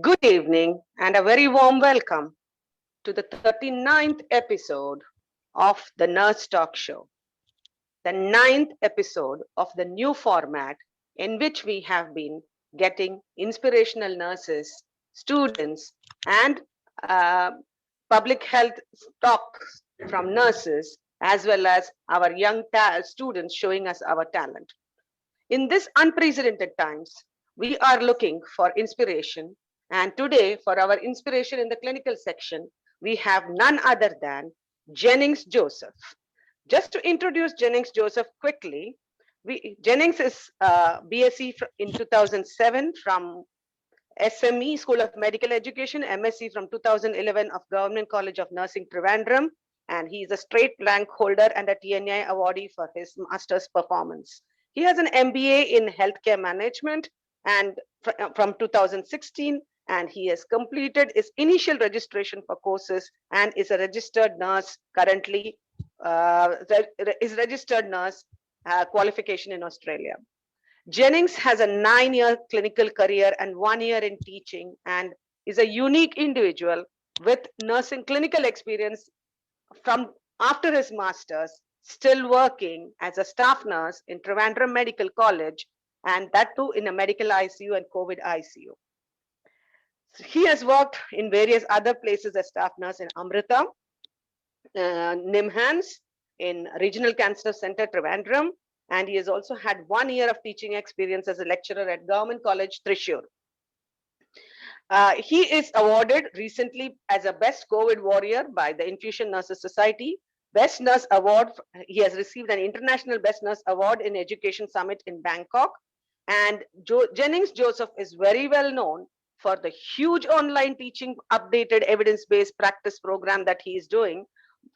Good evening and a very warm welcome to the 39th episode of the Nurse Talk Show, the ninth episode of the new format in which we have been getting inspirational nurses, students, and uh, public health talks from nurses, as well as our young students showing us our talent. In this unprecedented times, we are looking for inspiration. And today, for our inspiration in the clinical section, we have none other than Jennings Joseph. Just to introduce Jennings Joseph quickly, Jennings is BSc in 2007 from SME, School of Medical Education, MSc from 2011 of Government College of Nursing, Trivandrum, and he is a straight rank holder and a TNI awardee for his master's performance. He has an MBA in Healthcare Management and from 2016, and he has completed his initial registration for courses and is a registered nurse currently, is registered nurse qualification in Australia. Jennings has a 9-year clinical career and 1 year in teaching and is a unique individual with nursing clinical experience from after his master's, still working as a staff nurse in Trivandrum Medical College, and that too in a medical ICU and COVID ICU. He has worked in various other places as staff nurse in Amrita, NIMHANS, in Regional Cancer Center, Trivandrum, and he has also had 1 year of teaching experience as a lecturer at Government College, Thrissur. He is awarded recently as a Best COVID Warrior by the Infusion Nurses Society. Best Nurse Award, he has received an International Best Nurse Award in Education Summit in Bangkok. And Jennings Joseph is very well known for the huge online teaching updated evidence-based practice program that he is doing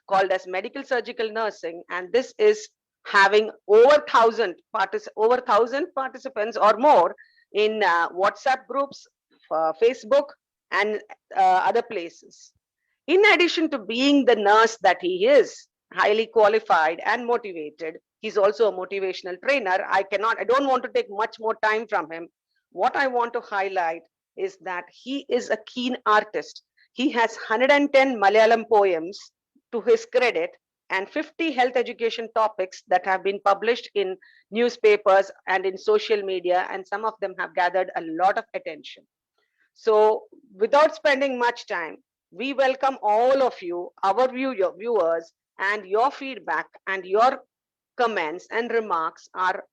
called as Medical Surgical Nursing. And this is having over 1,000 participants or more in WhatsApp groups, Facebook, and other places. In addition to being the nurse that he is, highly qualified and motivated, he's also a motivational trainer. I don't want to take much more time from him. What I want to highlight is that he is a keen artist. He has 110 Malayalam poems to his credit and 50 health education topics that have been published in newspapers and in social media, and some of them have gathered a lot of attention. So without spending much time, we welcome all of you, our viewers, and your feedback and your comments and remarks are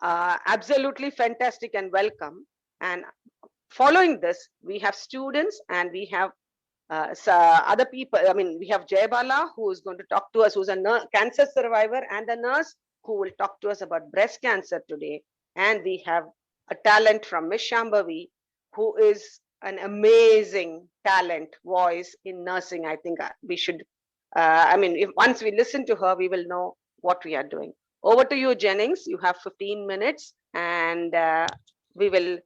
absolutely fantastic and welcome. And following this, we have students and we have other people. I mean, we have Jayabala, who is going to talk to us, who's a cancer survivor and a nurse, who will talk to us about breast cancer today. And we have a talent from Miss Shambhavi, who is an amazing talent voice in nursing. I think we should, if once we listen to her, we will know what we are doing. Over to you, Jennings. You have 15 minutes and we will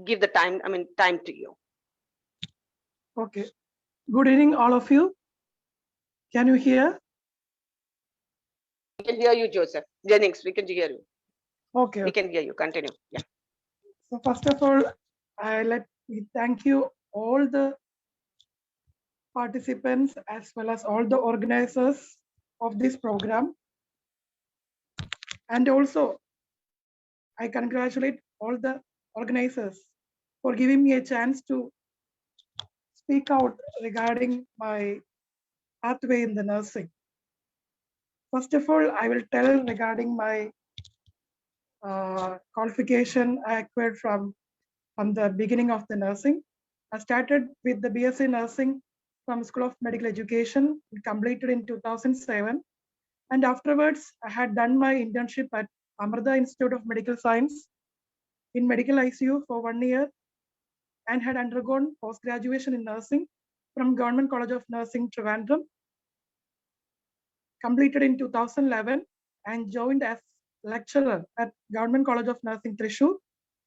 give the time to you. Okay. Good evening, all of you. Can you hear? We can hear you, Joseph. Jennings, we can hear you. Okay. We can hear you. Continue. Yeah. So first of all, let me thank you all the participants as well as all the organizers of this program. And also, I congratulate all the organizers for giving me a chance to speak out regarding my pathway in the nursing. First of all, I will tell regarding my qualification I acquired from the beginning of the nursing. I started with the BSc Nursing from School of Medical Education, completed in 2007. And afterwards, I had done my internship at Amrita Institute of Medical Science in medical ICU for 1 year and had undergone post-graduation in nursing from Government College of Nursing, Trivandrum, completed in 2011 and joined as lecturer at Government College of Nursing, Thrissur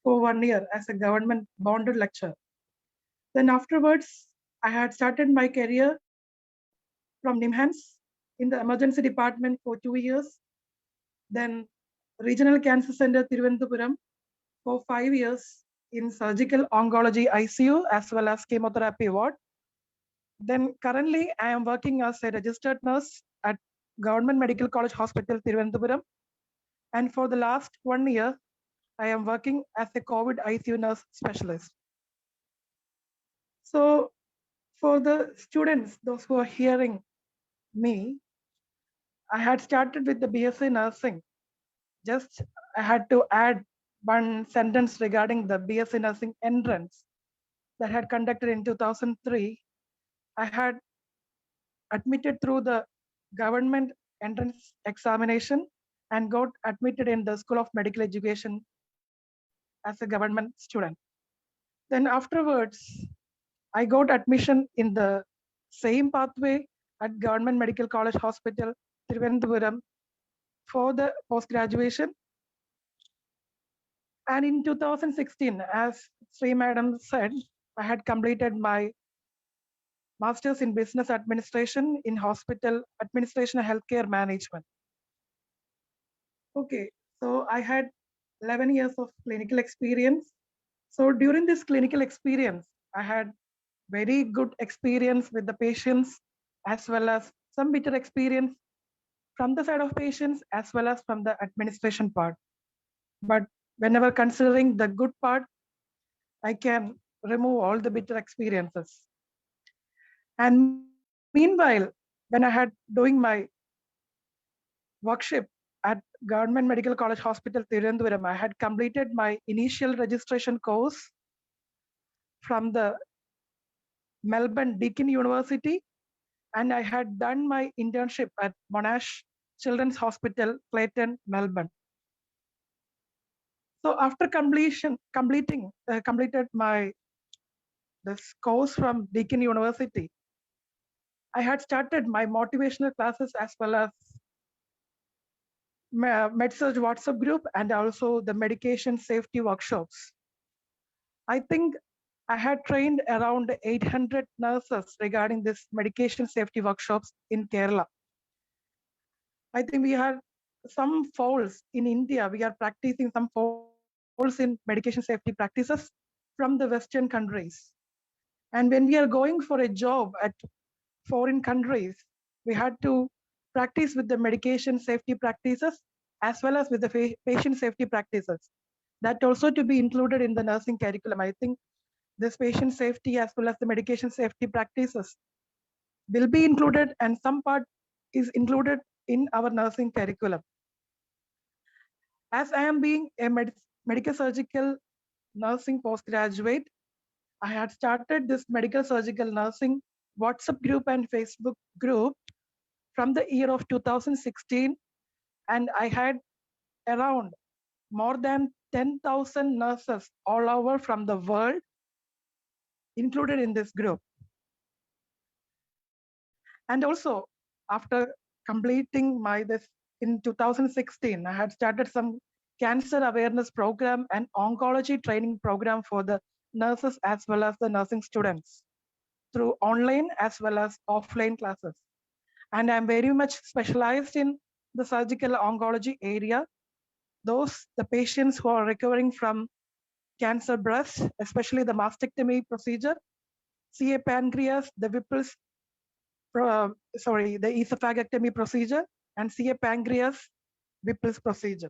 for 1 year as a government bonded lecturer. Then afterwards, I had started my career from NIMHANS in the emergency department for 2 years. Then Regional Cancer Center, Thiruvananthapuram for 5 years in surgical oncology ICU as well as chemotherapy ward. Then currently I am working as a registered nurse at Government Medical College Hospital, Thiruvananthapuram. And for the last 1 year, I am working as a COVID ICU nurse specialist. So for the students, those who are hearing me, I had started with the BSc nursing. Just I had to add one sentence regarding the BSc nursing entrance that had conducted in 2003. I had admitted through the government entrance examination and got admitted in the School of Medical Education as a government student. Then afterwards, I got admission in the same pathway at Government Medical College Hospital, Thiruvananthapuram for the post-graduation. And in 2016, as Sri Madam said, I had completed my Masters in Business Administration in Hospital Administration and Healthcare Management. Okay, so I had 11 years of clinical experience. So during this clinical experience, I had very good experience with the patients as well as some bitter experience from the side of patients as well as from the administration part. But whenever considering the good part, I can remove all the bitter experiences. And meanwhile, when I had doing my workshop at Government Medical College Hospital, Thiruvananthapuram, I had completed my initial registration course from the Melbourne Deakin University, and I had done my internship at Monash Children's Hospital, Clayton, Melbourne. So after completed my this course from Deakin University, I had started my motivational classes as well as MedSurg WhatsApp group and also the medication safety workshops. I think I had trained around 800 nurses regarding this medication safety workshops in Kerala. I think we have some faults in India. We are practicing some faults in medication safety practices from the Western countries. And when we are going for a job at foreign countries, we had to practice with the medication safety practices as well as with the patient safety practices. That also to be included in the nursing curriculum. I think this patient safety as well as the medication safety practices will be included, and some part is included in our nursing curriculum. As I am being a medical surgical nursing postgraduate, I had started this medical surgical nursing WhatsApp group and Facebook group from the year of 2016, and I had around more than 10,000 nurses all over from the world included in this group. And also, after completing this in 2016, I had started some cancer awareness program and oncology training program for the nurses as well as the nursing students through online as well as offline classes. And I'm very much specialized in the surgical oncology area. The patients who are recovering from cancer breast, especially the mastectomy procedure, CA pancreas, the Whipple's the esophagectomy procedure, and CA pancreas Whipple's procedure.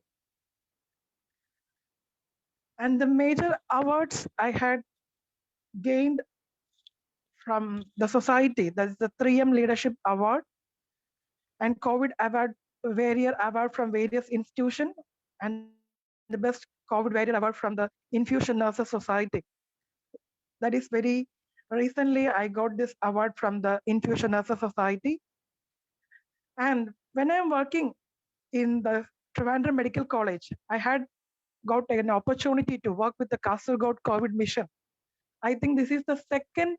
And the major awards I had gained from the society, that's the 3M Leadership Award and COVID Award, Warrior Award from various institutions, and the best COVID Warrior Award from the Infusion Nurses Society. That is very recently I got this award from the Infusion Nurses Society. And when I'm working in the Trivandrum Medical College, I had got an opportunity to work with the Kasaragod COVID mission. I think this is the second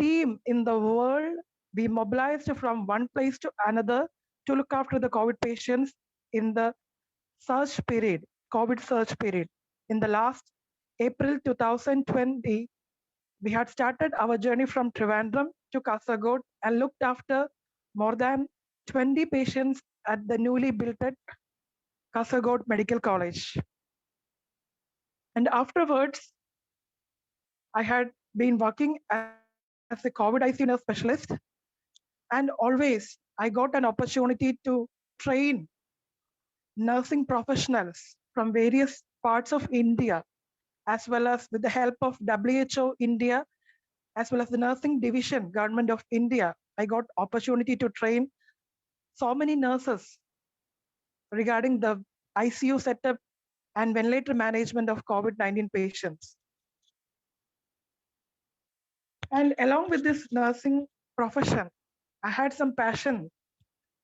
team in the world we mobilized from one place to another to look after the COVID patients in the surge period, COVID surge period. In the last April 2020, we had started our journey from Trivandrum to Kasaragod and looked after more than 20 patients at the newly built Kasaragod Medical College. And afterwards, I had been working as a COVID ICU nurse specialist, and always I got an opportunity to train nursing professionals from various parts of India, as well as with the help of WHO India, as well as the nursing division, Government of India. I got opportunity to train so many nurses regarding the ICU setup and ventilator management of COVID-19 patients. And along with this nursing profession, I had some passion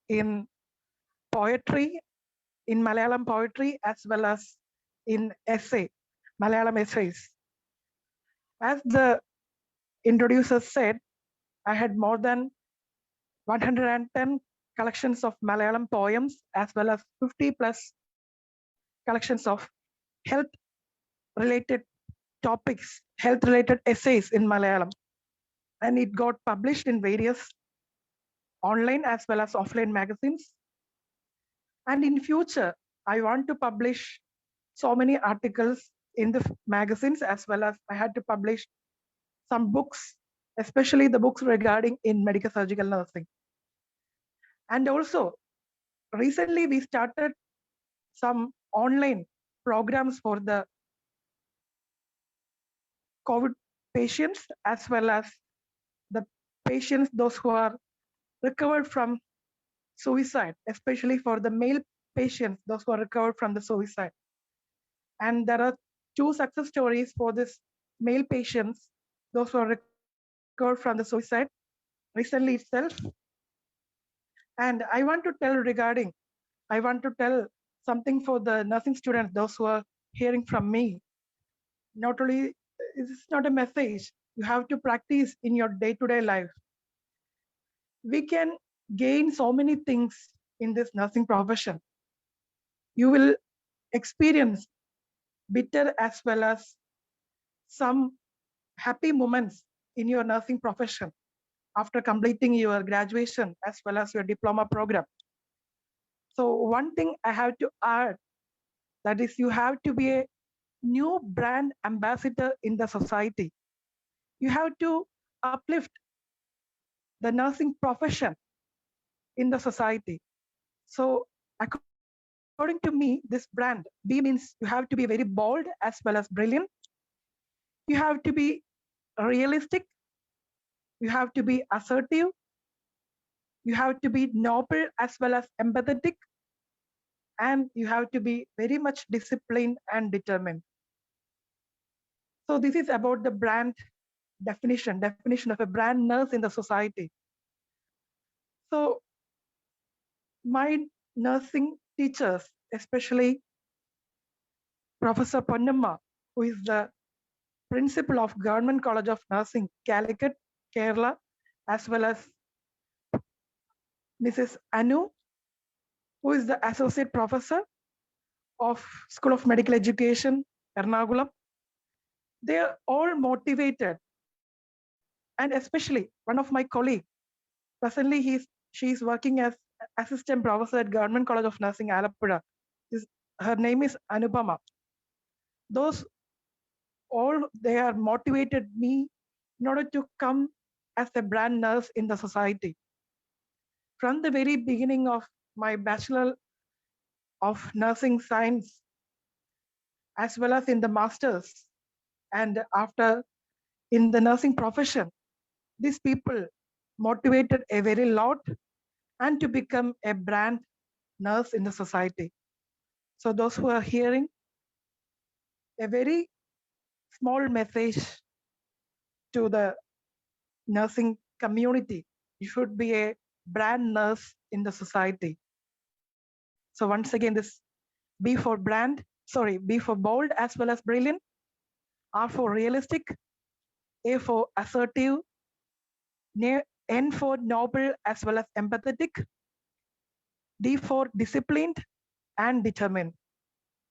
in poetry, in Malayalam poetry, as well as in essay, Malayalam essays. As the introducer said, I had more than 110 collections of Malayalam poems, as well as 50 plus collections of health related topics, health related essays in Malayalam. And it got published in various online as well as offline magazines. And in future, I want to publish so many articles in the magazines, as well as I had to publish some books, especially the books regarding in medical surgical nursing. And also, recently we started some online programs for the COVID patients, as well as the patients, those who are recovered from suicide, especially for the male patients, those who are recovered from the suicide. And there are 2 success stories for this male patients, those who are recovered from the suicide recently itself. And I want to tell something for the nursing students, those who are hearing from me. Not only, it's not a message, you have to practice in your day-to-day life. We can gain so many things in this nursing profession. You will experience bitter as well as some happy moments in your nursing profession after completing your graduation as well as your diploma program. So one thing I have to add, that is you have to be a new brand ambassador in the society. You have to uplift the nursing profession in the society. So according to me, this brand, B means you have to be very bold as well as brilliant. You have to be realistic. You have to be assertive. You have to be noble as well as empathetic. And you have to be very much disciplined and determined. So this is about the brand definition of a brand nurse in the society. So my nursing teachers, especially Professor Ponnamma, who is the principal of Government College of Nursing, Calicut, Kerala, as well as Mrs. Anu, who is the associate professor of School of Medical Education, Ernakulam. They are all motivated. And especially one of my colleagues, presently she is working as assistant professor at Government College of Nursing, Alappuzha. Her name is Anupama. Those all, they are motivated me in order to come as a brand nurse in the society. From the very beginning of my Bachelor of Nursing Science, as well as in the Masters, and after in the nursing profession, these people motivated a very lot and to become a brand nurse in the society. So those who are hearing, a very small message to the nursing community. You should be a brand nurse in the society. So once again, this B for brand, B for bold as well as brilliant, R for realistic, A for assertive, N for noble as well as empathetic, D for disciplined and determined.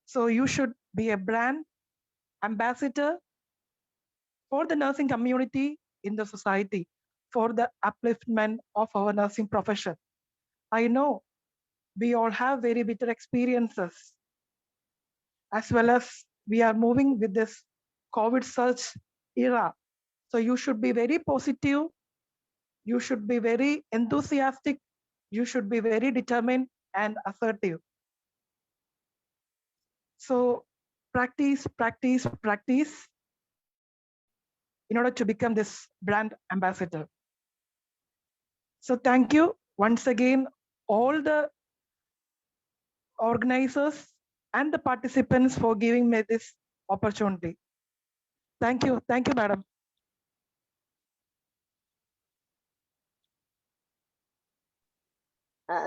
So you should be a brand ambassador for the nursing community in the society, for the upliftment of our nursing profession. I know we all have very bitter experiences, as well as we are moving with this COVID surge era. So you should be very positive. You should be very enthusiastic. You should be very determined and assertive. So practice, practice, practice in order to become this brand ambassador. So thank you once again, all the organizers and the participants for giving me this opportunity. Thank you, madam.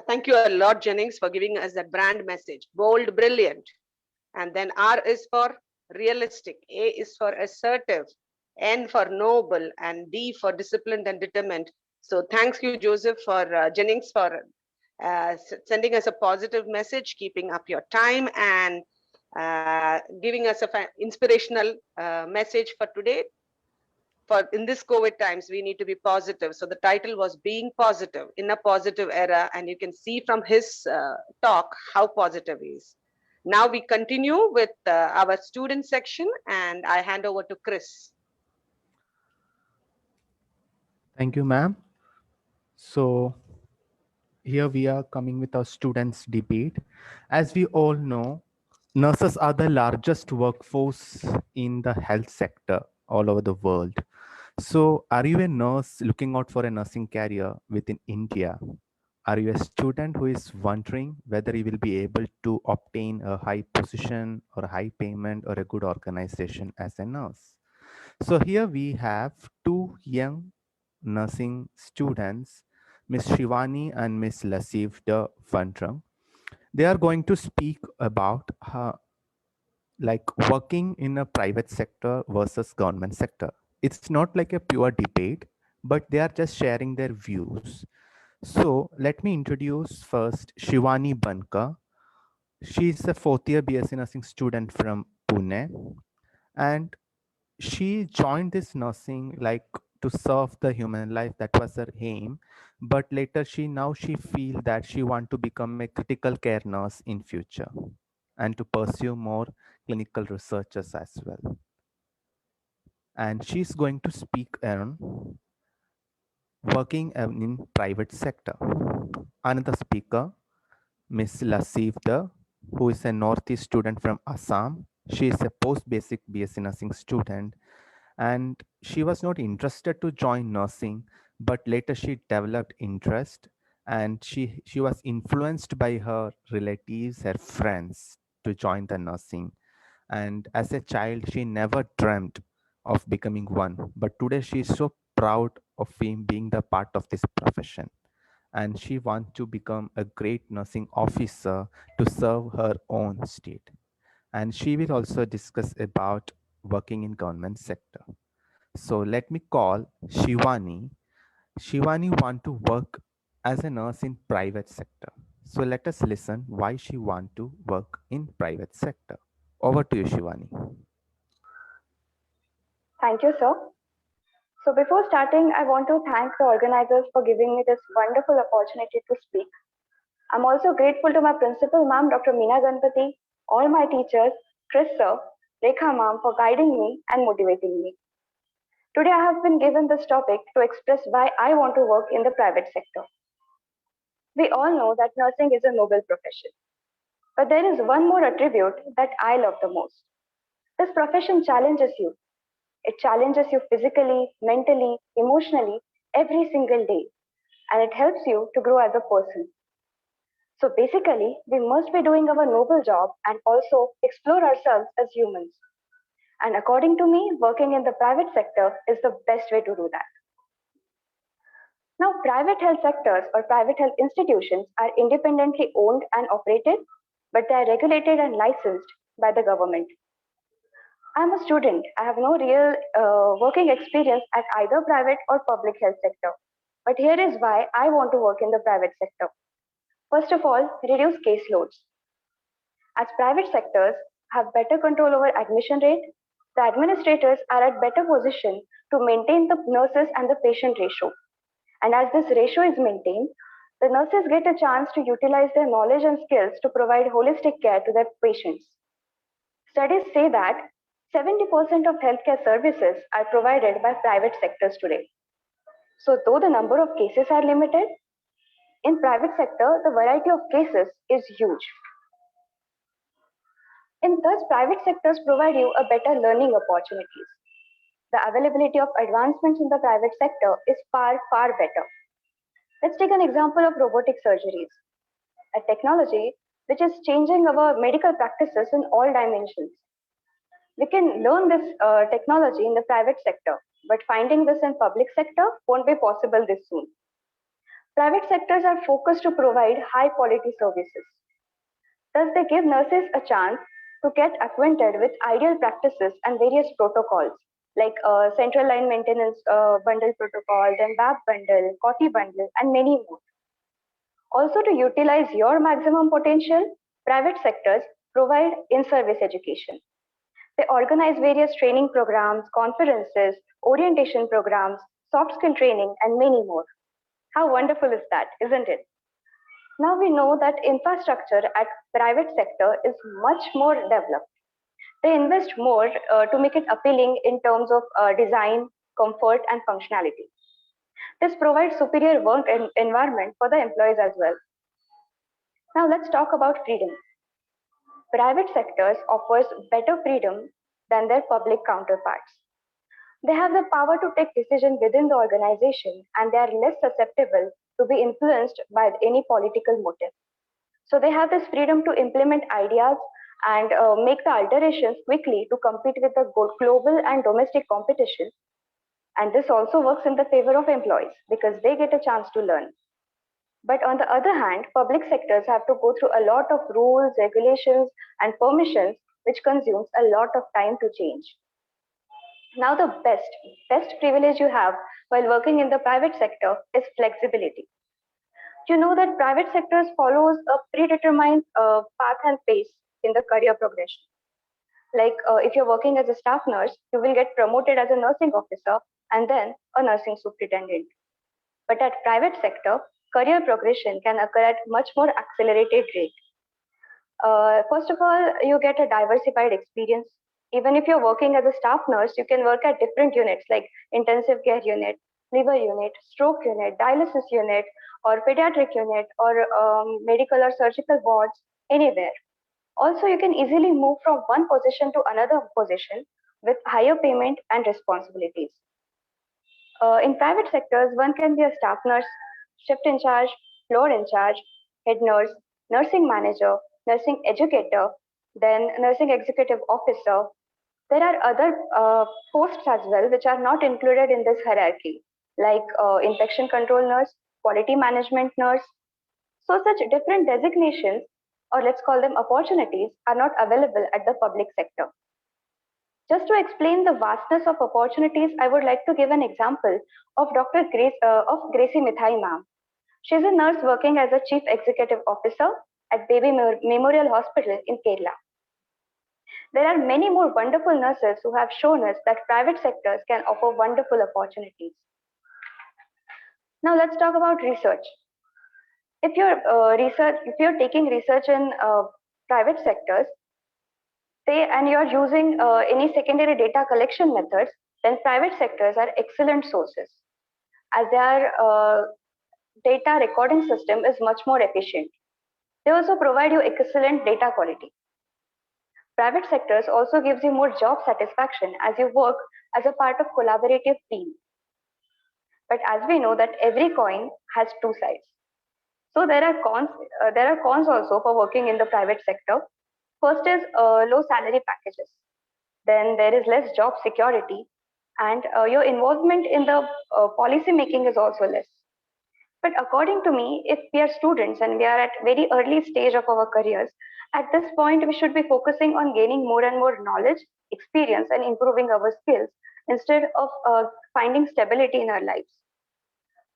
Thank you a lot, Jennings, for giving us that brand message. Bold, brilliant. And then R is for realistic, A is for assertive, N for noble, and D for disciplined and determined. So thanks you, Joseph, for Jennings, for sending us a positive message, keeping up your time, and giving us a inspirational message for today. For in this COVID times, we need to be positive. So the title was Being Positive in a Positive Era. And you can see from his talk how positive he is. Now we continue with our student section, and I hand over to Chris. Thank you, ma'am. So here we are coming with our students debate. As we all know, nurses are the largest workforce in the health sector all over the world. So are you a nurse looking out for a nursing career within India? Are you a student who is wondering whether you will be able to obtain a high position or a high payment or a good organization as a nurse? So here we have two young nursing students, Miss Shivani and Miss Lasivda Vandrang. They are going to speak about like working in a private sector versus government sector. It's not like a pure debate, but they are just sharing their views. So let me introduce first Shivani Banka. She's a fourth year BSc nursing student from Pune, and she joined this nursing like to serve the human life. That was her aim, but later she feel that she want to become a critical care nurse in future and to pursue more clinical researches as well. And she's going to speak on working in private sector. Another speaker, Miss Lasivda, who is a Northeast student from Assam. She is a post-basic BSc nursing student, and she was not interested to join nursing, but later she developed interest, and she was influenced by her relatives, her friends, to join the nursing. And as a child, she never dreamt of becoming one, but today she is so proud of being the part of this profession, and she wants to become a great nursing officer to serve her own state. And she will also discuss about working in government sector. So let me call Shivani. Shivani want to work as a nurse in private sector. So let us listen why she want to work in private sector. Over to you, Shivani. Thank you, sir. So before starting, I want to thank the organizers for giving me this wonderful opportunity to speak. I'm also grateful to my principal, ma'am, Dr. Meena Ganpati, all my teachers, Chris sir, Rekha ma'am for guiding me and motivating me. Today, I have been given this topic to express why I want to work in the private sector. We all know that nursing is a noble profession. But there is one more attribute that I love the most. This profession challenges you. It challenges you physically, mentally, emotionally, every single day. And it helps you to grow as a person. So basically, we must be doing our noble job and also explore ourselves as humans. And according to me, working in the private sector is the best way to do that. Now, private health sectors or private health institutions are independently owned and operated, but they are regulated and licensed by the government. I'm a student. I have no real working experience at either private or public health sector. But here is why I want to work in the private sector. First of all, reduce caseloads. As private sectors have better control over admission rate, the administrators are at better position to maintain the nurses and the patient ratio. And as this ratio is maintained, the nurses get a chance to utilize their knowledge and skills to provide holistic care to their patients. Studies say that 70% of healthcare services are provided by private sectors today. So though the number of cases are limited, in private sector, the variety of cases is huge. And thus, private sectors provide you a better learning opportunities. The availability of advancements in the private sector is far, far better. Let's take an example of robotic surgeries, a technology which is changing our medical practices in all dimensions. We can learn this technology in the private sector, but finding this in public sector won't be possible this soon. Private sectors are focused to provide high quality services. Thus, they give nurses a chance to get acquainted with ideal practices and various protocols like central line maintenance bundle protocol, then BAP bundle, COTI bundle, and many more. Also, to utilize your maximum potential, private sectors provide in-service education. They organize various training programs, conferences, orientation programs, soft skill training, and many more. How wonderful is that, isn't it? Now we know that infrastructure at private sector is much more developed. They invest more to make it appealing in terms of design, comfort, and functionality. This provides superior work environment for the employees as well. Now let's talk about freedom. Private sectors offers better freedom than their public counterparts. They have the power to take decisions within the organization, and they are less susceptible to be influenced by any political motive. So they have this freedom to implement ideas and make the alterations quickly to compete with the global and domestic competition. And this also works in the favor of employees because they get a chance to learn. But on the other hand, public sectors have to go through a lot of rules, regulations, and permissions, which consumes a lot of time to change. Now, the best privilege you have while working in the private sector is flexibility. You know that private sectors follows a predetermined path and pace in the career progression. Like if you're working as a staff nurse, you will get promoted as a nursing officer and then a nursing superintendent. But at private sector, career progression can occur at much more accelerated rate. First of all, you get a diversified experience. Even if you're working as a staff nurse, you can work at different units like intensive care unit, liver unit, stroke unit, dialysis unit, or pediatric unit, or medical or surgical wards, anywhere. Also, you can easily move from one position to another position with higher payment and responsibilities. In private sectors, one can be a staff nurse, shift in charge, floor in charge, head nurse, nursing manager, nursing educator, then nursing executive officer. There are other posts as well which are not included in this hierarchy, like infection control nurse, quality management nurse. So such different designations, or let's call them opportunities, are not available at the public sector. Just to explain the vastness of opportunities, I would like to give an example of Gracie Mithai ma'am. She's a nurse working as a chief executive officer at Baby Memorial Hospital in Kerala. There are many more wonderful nurses who have shown us that private sectors can offer wonderful opportunities. Now let's talk about research. If you're taking research in private sectors, and you're using any secondary data collection methods, then private sectors are excellent sources, as their data recording system is much more efficient. They also provide you excellent data quality. Private sectors also gives you more job satisfaction as you work as a part of collaborative team. But as we know that every coin has two sides. So there are cons also for working in the private sector. First is low salary packages. Then there is less job security, and your involvement in the policy making is also less. But according to me, if we are students and we are at very early stage of our careers, at this point we should be focusing on gaining more and more knowledge, experience, and improving our skills instead of finding stability in our lives.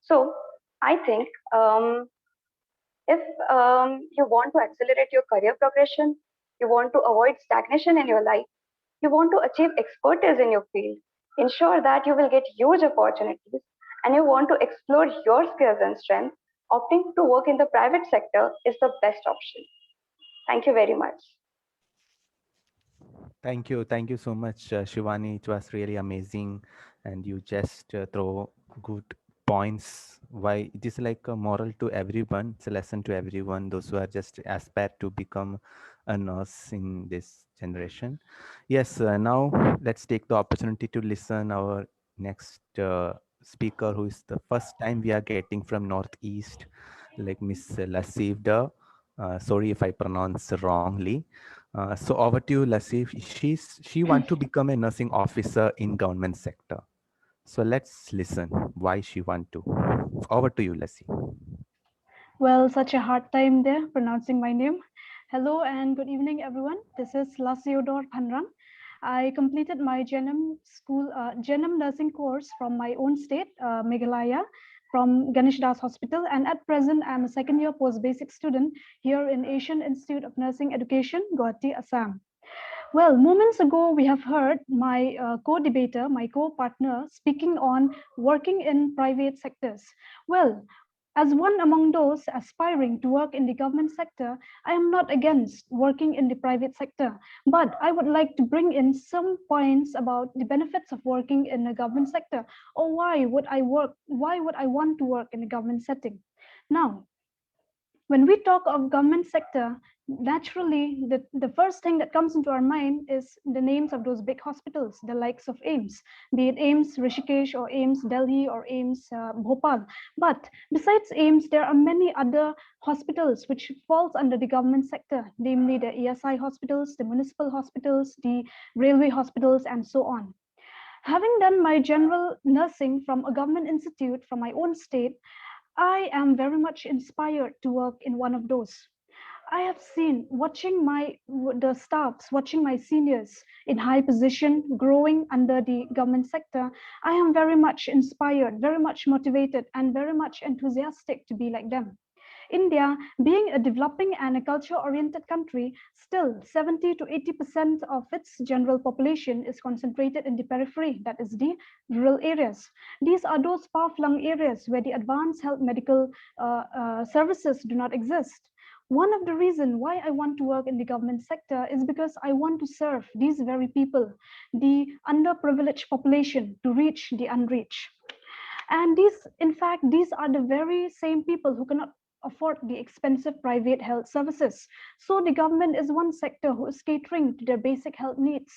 So I think if you want to accelerate your career progression, you want to avoid stagnation in your life, you want to achieve expertise in your field, ensure that you will get huge opportunities, and you want to explore your skills and strengths, opting to work in the private sector is the best option. Thank you very much. Thank you so much, Shivani. It was really amazing, and you just throw good points. Why it is like a moral to everyone. It's a lesson to everyone. Those who are just aspire to become a nurse in this generation. Yes. Now let's take the opportunity to listen our next speaker, who is the first time we are getting from Northeast, like Miss Lasivda. Sorry if I pronounce wrongly. So over to you, Lasif. She want to become a nursing officer in government sector. So let's listen why she want to. Over to you, Lasif. Well, such a hard time there pronouncing my name. Hello and good evening, everyone. This is Lasiodor Panrang. I completed my Genum nursing course from my own state, Meghalaya, from Ganesh Das Hospital. And at present, I'm a second year post-basic student here in Asian Institute of Nursing Education, Guwahati, Assam. Well, moments ago, we have heard my co-debater, my co-partner, speaking on working in private sectors. Well, as one among those aspiring to work in the government sector, I am not against working in the private sector, but I would like to bring in some points about the benefits of working in a government sector, or why would I want to work in a government setting. Now, when we talk of government sector, naturally the first thing that comes into our mind is the names of those big hospitals, the likes of AIIMS, be it AIIMS Rishikesh or AIIMS Delhi or AIIMS Bhopal. But besides AIIMS, there are many other hospitals which falls under the government sector, namely the ESI hospitals, the municipal hospitals, the railway hospitals, and so on. Having done my general nursing from a government institute from my own state, I am very much inspired to work in one of those. I have seen the staffs, watching my seniors in high position growing under the government sector. I am very much inspired, very much motivated, and very much enthusiastic to be like them. India, being a developing and a culture-oriented country, still 70 to 80% of its general population is concentrated in the periphery, that is the rural areas. These are those far-flung areas where the advanced health medical services do not exist. One of the reasons why I want to work in the government sector is because I want to serve these very people, the underprivileged population, to reach the unreached. And in fact, these are the very same people who cannot afford the expensive private health services. So the government is one sector who is catering to their basic health needs.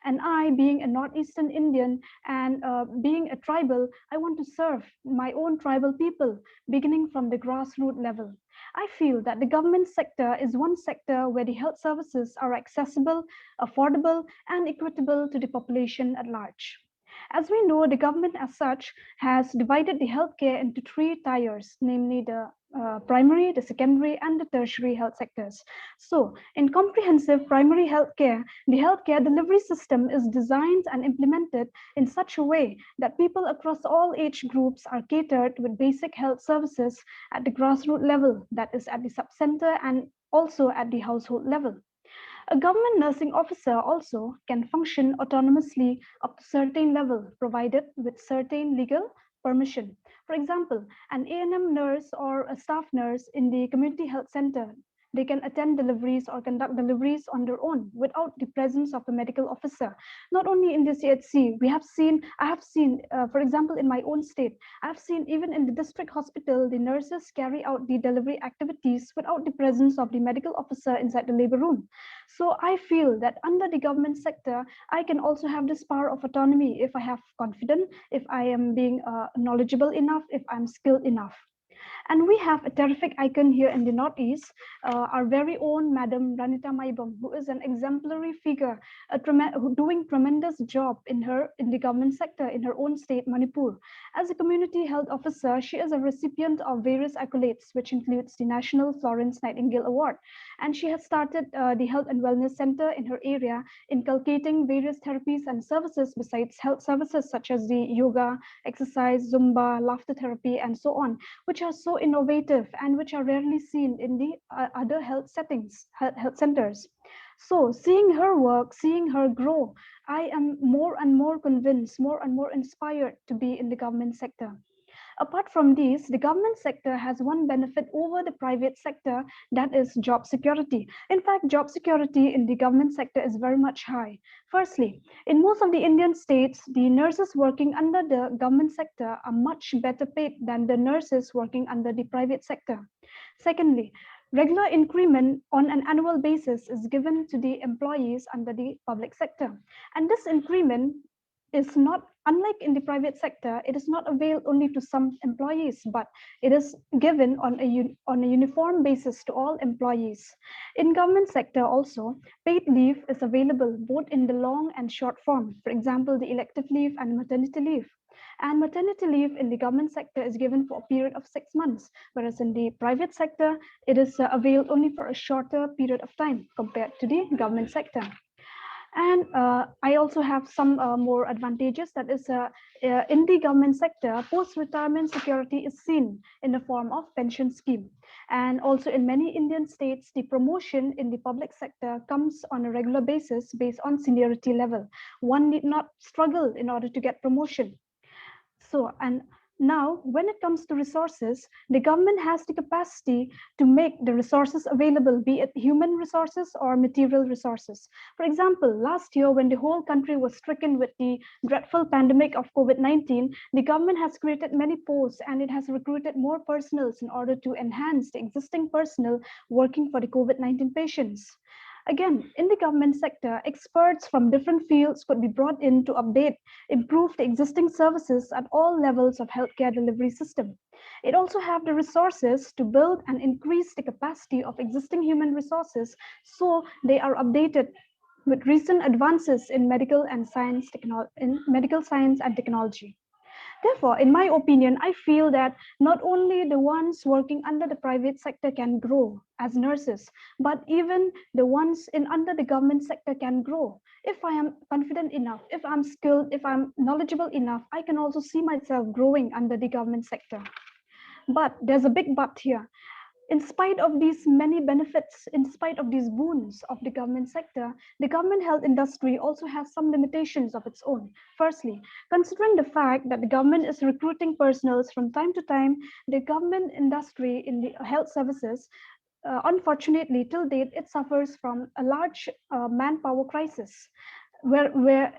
And I, being a Northeastern Indian and being a tribal, I want to serve my own tribal people, beginning from the grassroots level. I feel that the government sector is one sector where the health services are accessible, affordable, and equitable to the population at large. As we know, the government as such has divided the healthcare into three tiers, namely the primary, the secondary, and the tertiary health sectors. So, in comprehensive primary healthcare, the healthcare delivery system is designed and implemented in such a way that people across all age groups are catered with basic health services at the grassroots level, that is at the subcenter and also at the household level. A government nursing officer also can function autonomously up to certain level, provided with certain legal permission. For example, an A&M nurse or a staff nurse in the community health center, they can attend deliveries or conduct deliveries on their own without the presence of a medical officer. Not only in the CHC, I have seen, for example, in my own state, I've seen even in the district hospital, the nurses carry out the delivery activities without the presence of the medical officer inside the labor room. So I feel that under the government sector, I can also have this power of autonomy if I have confidence, if I am being knowledgeable enough, if I'm skilled enough. And we have a terrific icon here in the Northeast, our very own Madam Ranita Maibam, who is an exemplary figure, doing tremendous job in the government sector in her own state, Manipur. As a community health officer, she is a recipient of various accolades, which includes the National Florence Nightingale Award. And she has started the Health and Wellness Center in her area, inculcating various therapies and services besides health services such as the yoga, exercise, Zumba, laughter therapy, and so on, which are so innovative and which are rarely seen in the other health settings, health centers. So seeing her work, seeing her grow, I am more and more convinced, more and more inspired to be in the government sector. Apart from these, the government sector has one benefit over the private sector, that is job security. In fact, job security in the government sector is very much high. Firstly, in most of the Indian states, the nurses working under the government sector are much better paid than the nurses working under the private sector. Secondly, regular increment on an annual basis is given to the employees under the public sector. And this increment is not, unlike in the private sector, it is not availed only to some employees, but it is given on a uniform basis to all employees. In government sector also, paid leave is available both in the long and short form. For example, the elective leave and maternity leave. And maternity leave in the government sector is given for a period of 6 months, whereas in the private sector, it is availed only for a shorter period of time compared to the government sector. And I also have some more advantages, that is in the government sector, post-retirement security is seen in the form of pension scheme. And also in many Indian states, the promotion in the public sector comes on a regular basis based on seniority level. One need not struggle in order to get promotion. So, and now when it comes to resources, the government has the capacity to make the resources available, be it human resources or material resources. For example, last year when the whole country was stricken with the dreadful pandemic of COVID-19, the government has created many posts and it has recruited more personnel in order to enhance the existing personnel working for the COVID-19 patients. Again, in the government sector, experts from different fields could be brought in to update, improve the existing services at all levels of healthcare delivery system. It also have the resources to build and increase the capacity of existing human resources so they are updated with recent advances in medical science and technology. Therefore, in my opinion, I feel that not only the ones working under the private sector can grow as nurses, but even the ones in under the government sector can grow. If I am confident enough, if I'm skilled, if I'm knowledgeable enough, I can also see myself growing under the government sector. But there's a big but here. In spite of these many benefits, in spite of these boons of the government sector, the government health industry also has some limitations of its own. Firstly, considering the fact that the government is recruiting personnel from time to time, the government industry in the health services, unfortunately, till date, it suffers from a large manpower crisis. Where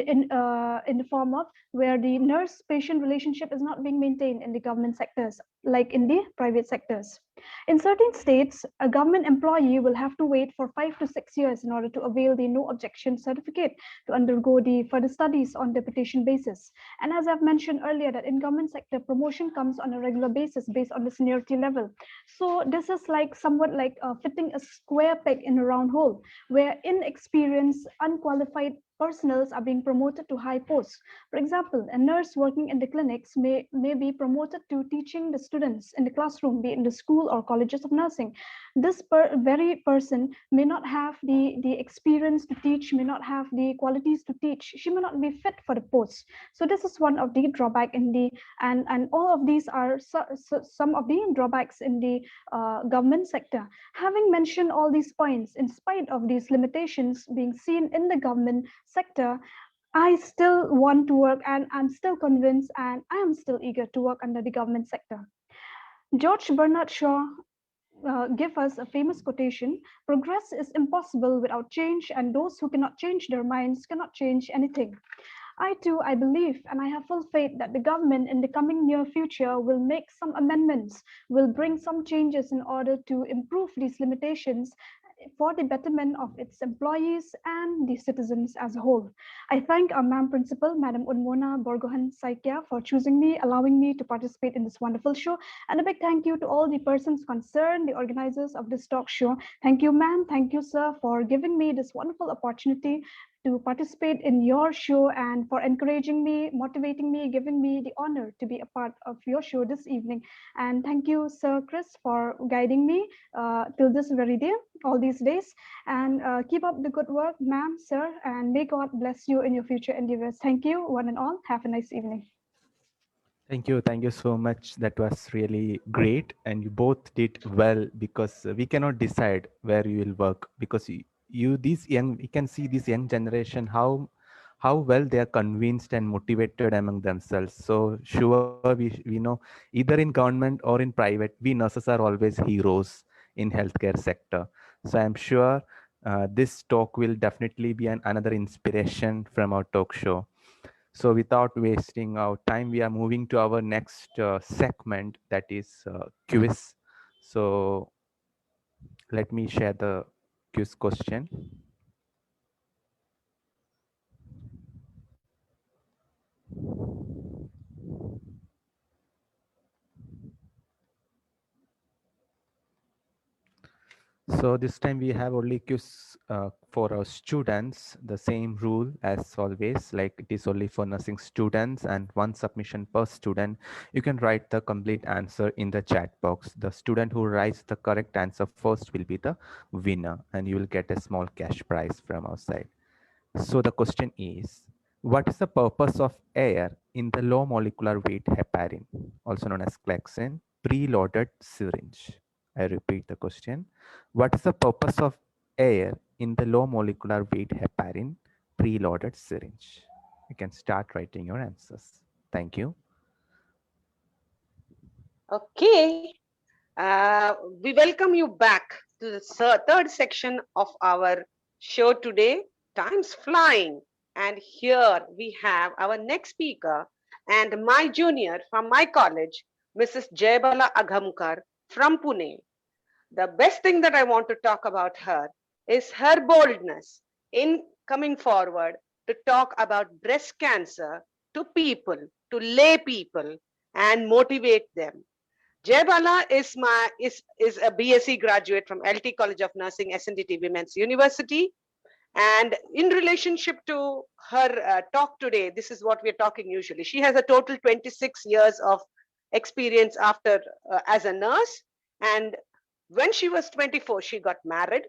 in the form of where the nurse-patient relationship is not being maintained in the government sectors, like in the private sectors. In certain states, a government employee will have to wait for 5 to 6 years in order to avail the no objection certificate to undergo the further studies on deputation basis. And as I've mentioned earlier, that in government sector, promotion comes on a regular basis based on the seniority level. So this is like somewhat like fitting a square peg in a round hole, where inexperienced, unqualified personnel are being promoted to high posts. For example, a nurse working in the clinics may be promoted to teaching the students in the classroom, be it in the school or colleges of nursing. This very person may not have the experience to teach, may not have the qualities to teach. She may not be fit for the post. So this is one of the drawback in the, and all of these are some of the drawbacks in the government sector. Having mentioned all these points, in spite of these limitations being seen in the government sector, I still want to work, and I'm still convinced, and I am still eager to work under the government sector. George Bernard Shaw gave us a famous quotation: progress is impossible without change, and those who cannot change their minds cannot change anything. I believe, and I have full faith that the government in the coming near future will make some amendments, will bring some changes in order to improve these limitations for the betterment of its employees and the citizens as a whole. I thank our Ma'am Principal, Madam Unmona Borgohan Saikia, for choosing me, allowing me to participate in this wonderful show. And a big thank you to all the persons concerned, the organizers of this talk show. Thank you, ma'am. Thank you, sir, for giving me this wonderful opportunity to participate in your show and for encouraging me, motivating me, giving me the honor to be a part of your show this evening. And thank you, Sir Chris, for guiding me till this very day, all these days. And keep up the good work, ma'am, sir, and may God bless you in your future endeavors. Thank you, one and all. Have a nice evening. Thank you. Thank you so much. That was really great. And you both did well, because we cannot decide where you will work, because you these young, we can see this young generation, how how well they are convinced and motivated among themselves. So sure, we know either in government or in private, we nurses are always heroes in healthcare sector. So I'm sure this talk will definitely be another inspiration from our talk show. So without wasting our time, we are moving to our next segment, that is quiz. So let me share the quiz question. So this time we have only quiz for our students, the same rule as always, like it is only for nursing students and one submission per student. You can write the complete answer in the chat box. The student who writes the correct answer first will be the winner, and you will get a small cash prize from our side. So the question is, what is the purpose of air in the low molecular weight heparin, also known as Klexin, preloaded syringe? I repeat the question. What is the purpose of air in the low molecular weight heparin preloaded syringe? You can start writing your answers. Thank you. Okay. We welcome you back to the third section of our show today. Time's flying. And here we have our next speaker and my junior from my college, Mrs. Jayabala Aghamkar from Pune. The best thing that I want to talk about her is her boldness in coming forward to talk about breast cancer to people, to lay people, and motivate them. Jayabala is a BSc graduate from LT College of Nursing, SNDT Women's University. And in relationship to her talk today, this is what we're talking usually. She has a total 26 years of experience after as a nurse. And when she was 24, she got married.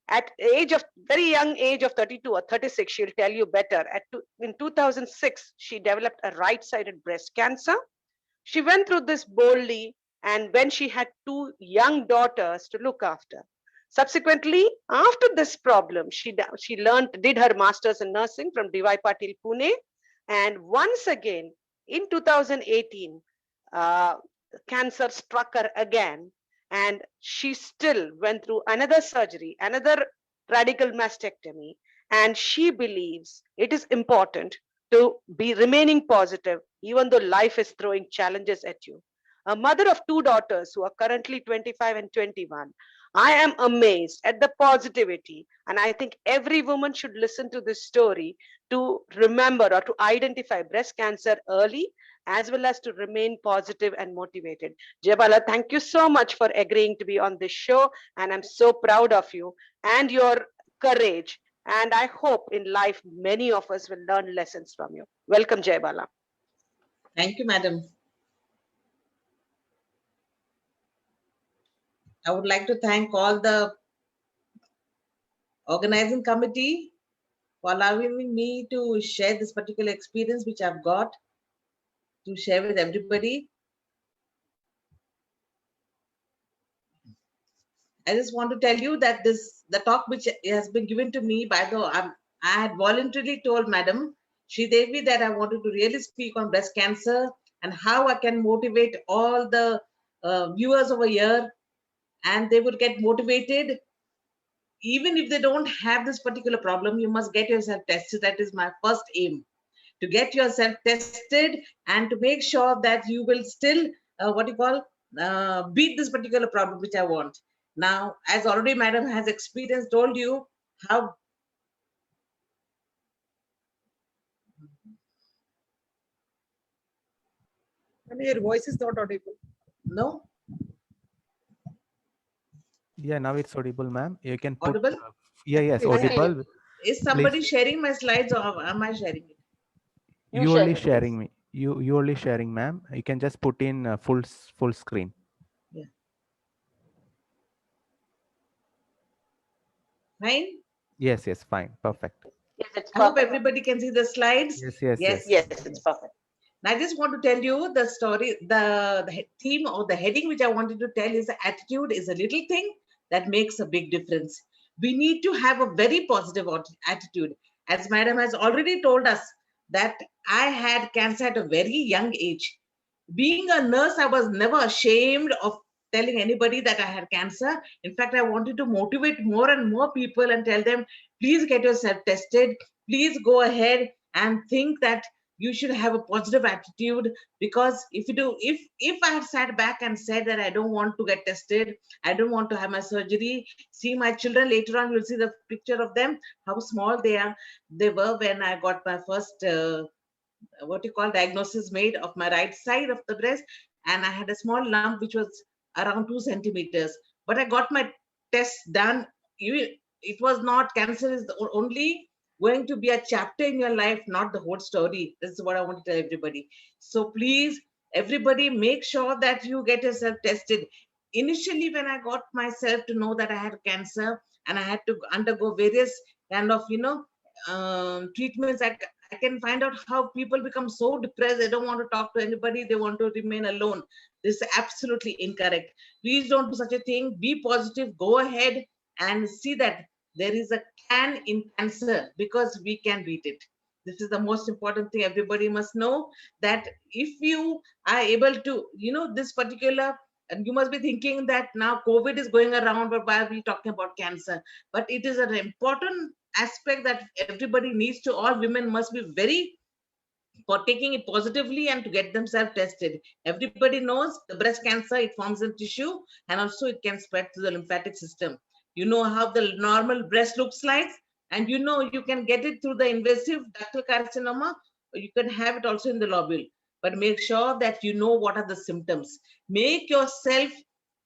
At age of very young age of 32 or 36, she'll tell you better. In 2006, she developed a right-sided breast cancer. She went through this boldly, and when she had two young daughters to look after. Subsequently, after this problem, she did her master's in nursing from D.Y. Patil, Pune. And once again, in 2018, cancer struck her again. And she still went through another surgery, another radical mastectomy. And she believes it is important to be remaining positive, even though life is throwing challenges at you. A mother of two daughters who are currently 25 and 21. I am amazed at the positivity, and I think every woman should listen to this story to remember or to identify breast cancer early, as well as to remain positive and motivated. Jayabala, thank you so much for agreeing to be on this show, and I'm so proud of you and your courage. And I hope in life, many of us will learn lessons from you. Welcome, Jayabala. Thank you, madam. I would like to thank all the organizing committee for allowing me to share this particular experience which I've got to share with everybody. I just want to tell you that the talk which has been given to me by I had voluntarily told Madam Sridevi that I wanted to really speak on breast cancer and how I can motivate all the viewers over here, and they would get motivated. Even if they don't have this particular problem, you must get yourself tested. That is my first aim, to get yourself tested and to make sure that you will still beat this particular problem which I want. Now, as already madam has experience told you how Your voice is not audible. no Yeah, now it's audible, ma'am. You can put, audible. yes, audible. Is somebody Please. sharing my slides or am I sharing it? You only sharing me. You only sharing, ma'am. You can just put in full screen. Yeah. Fine. Yes, fine, perfect. Yes, it's I hope everybody can see the slides. Yes, it's perfect. Now, I just want to tell you the story, the theme or the heading which I wanted to tell is attitude is a little thing that makes a big difference. We need to have a very positive attitude. As madam has already told us that I had cancer at a very young age. Being a nurse, I was never ashamed of telling anybody that I had cancer. In fact, I wanted to motivate more and more people and tell them, please get yourself tested. Please go ahead and think that you should have a positive attitude, because if you do, if I had sat back and said that I don't want to get tested, I don't want to have my surgery, see my children later on, you'll see the picture of them, how small they were when I got my first what you call diagnosis made of my right side of the breast, and I had a small lump which was around 2 centimeters. But I got my test done. It was not, cancer is only going to be a chapter in your life, not the whole story. This is what I want to tell everybody. So please, everybody, make sure that you get yourself tested. Initially, when I got myself to know that I had cancer and I had to undergo various kind of treatments, I can find out how people become so depressed. They don't want to talk to anybody. They want to remain alone. This is absolutely incorrect. Please don't do such a thing. Be positive. Go ahead and see that there is a can in cancer, because we can beat it. This is the most important thing everybody must know, that if you are able to, this particular, and you must be thinking that now COVID is going around, but why are we talking about cancer? But it is an important aspect that everybody needs to, all women must be very for taking it positively and to get themselves tested. Everybody knows the breast cancer, it forms in tissue and also it can spread to the lymphatic system. You know how the normal breast looks like, and you can get it through the invasive ductal carcinoma, or you can have it also in the lobule. But make sure that you know what are the symptoms. Make yourself